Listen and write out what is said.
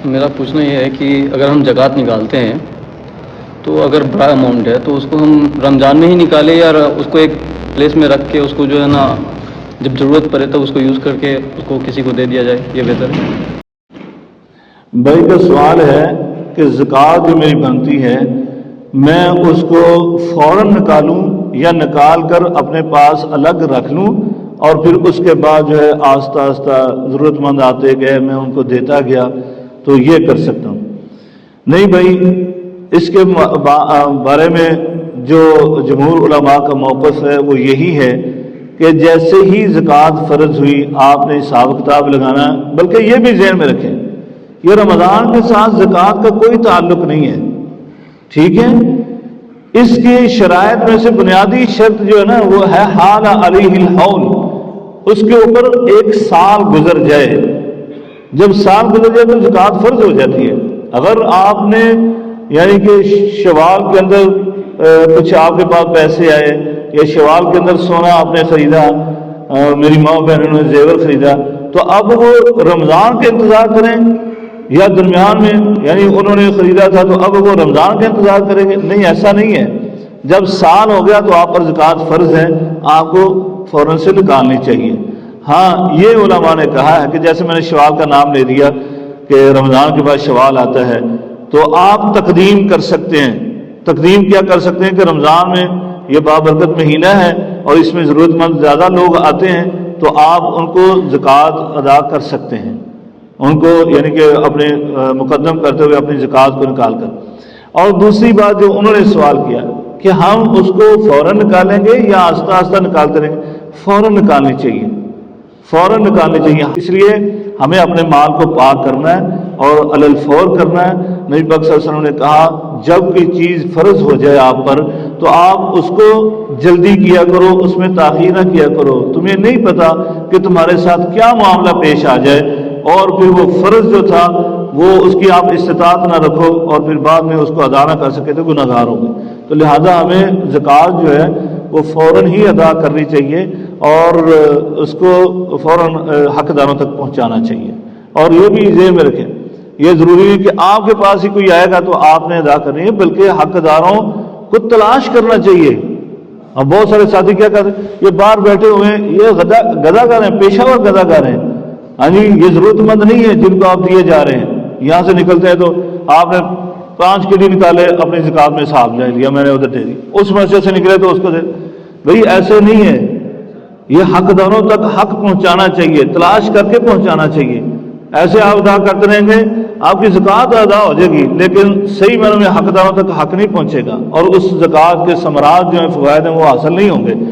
میرا پوچھنا یہ ہے کہ اگر ہم زکوٰۃ نکالتے ہیں تو اگر بڑا اماؤنٹ ہے تو اس کو ہم رمضان میں ہی نکالیں یا اس کو ایک پلیس میں رکھ کے اس کو جو ہے نا جب ضرورت پڑے تو اس کو یوز کر کے اس کو کسی کو دے دیا جائے، یہ بہتر ہے؟ بھائی کا سوال ہے کہ زکوٰۃ جو میری بنتی ہے میں اس کو فوراً نکالوں یا نکال کر اپنے پاس الگ رکھ لوں اور پھر اس کے بعد جو ہے آہستہ آہستہ ضرورت مند آتے گئے میں ان کو دیتا گیا تو یہ کر سکتا ہوں؟ نہیں بھائی، اس کے بارے میں جو جمہور علماء کا موقف ہے وہ یہی ہے کہ جیسے ہی زکوٰۃ فرض ہوئی آپ نے حساب کتاب لگانا، بلکہ یہ بھی ذہن میں رکھیں یہ رمضان کے ساتھ زکوٰۃ کا کوئی تعلق نہیں ہے، ٹھیک ہے؟ اس کی شرائط میں سے بنیادی شرط جو ہے نا وہ ہے حال علیہ الحول، اس کے اوپر 1 سال گزر جائے۔ جب سال گزر جائے تو زکوٰۃ فرض ہو جاتی ہے۔ اگر آپ نے یعنی کہ شوال کے اندر کچھ آپ کے پاس پیسے آئے یا شوال کے اندر سونا آپ نے خریدا، میری ماں بہنوں نے زیور خریدا، تو اب وہ رمضان کے انتظار کریں یا درمیان میں یعنی انہوں نے خریدا تھا تو اب وہ رمضان کا انتظار کریں گے؟ نہیں، ایسا نہیں ہے۔ جب سال ہو گیا تو آپ پر زکوٰۃ فرض ہے، آپ کو فوراً سے نکالنی چاہیے۔ ہاں، یہ علماء نے کہا ہے کہ جیسے میں نے شوال کا نام لے دیا کہ رمضان کے بعد شوال آتا ہے تو آپ تقدیم کر سکتے ہیں۔ تقدیم کیا کر سکتے ہیں کہ رمضان میں یہ بابرکت مہینہ ہے اور اس میں ضرورت مند زیادہ لوگ آتے ہیں تو آپ ان کو زکوٰۃ ادا کر سکتے ہیں، ان کو یعنی کہ اپنے مقدم کرتے ہوئے اپنی زکوٰۃ کو نکال کر۔ اور دوسری بات جو انہوں نے سوال کیا کہ ہم اس کو فوراً نکالیں گے یا آہستہ آہستہ نکالتے رہیں گے؟ فوراً نکالنی چاہیے، فوراً نکالنی چاہیے۔ اس لیے ہمیں اپنے مال کو پاک کرنا ہے اور علی الفور کرنا ہے۔ نبی پاک صلی اللہ علیہ وسلم نے کہا جب کوئی چیز فرض ہو جائے آپ پر تو آپ اس کو جلدی کیا کرو، اس میں تاخیر نہ کیا کرو۔ تمہیں نہیں پتا کہ تمہارے ساتھ کیا معاملہ پیش آ جائے اور پھر وہ فرض جو تھا وہ اس کی آپ استطاعت نہ رکھو اور پھر بعد میں اس کو ادا نہ کر سکے تو گناہ گار ہوں گے۔ تو لہذا ہمیں زکوٰۃ جو ہے وہ فوراً ہی ادا کرنی چاہیے اور اس کو فوراً حقداروں تک پہنچانا چاہیے۔ اور یہ بھی ذہن میں رکھیں، یہ ضروری ہے کہ آپ کے پاس ہی کوئی آئے گا تو آپ نے ادا کرنی ہے، بلکہ حقداروں کو تلاش کرنا چاہیے۔ اب بہت سارے ساتھی کیا کرتے ہیں، یہ باہر بیٹھے ہوئے ہیں، یہ گداگر ہیں، پیشہ ور گداگر ہیں، ہاں جی، یہ ضرورت مند نہیں ہے جن کو آپ دیے جا رہے ہیں۔ یہاں سے نکلتے ہیں تو آپ نے 5 کیڈی نکالے، اپنی زکوٰۃ میں حساب لے لیا، میں نے ادھر دے دی، اس مسجد سے نکلے تو اس کو دے۔ بھئی ایسے نہیں ہے، یہ حقداروں تک حق پہنچانا چاہیے، تلاش کر کے پہنچانا چاہیے۔ ایسے آپ ادا کرتے رہیں گے آپ کی زکوٰۃ ادا ہو جائے گی لیکن صحیح معنوں میں حقداروں تک حق نہیں پہنچے گا اور اس زکوٰۃ کے ثمرات جو ہیں، فوائد ہیں، وہ حاصل نہیں ہوں گے۔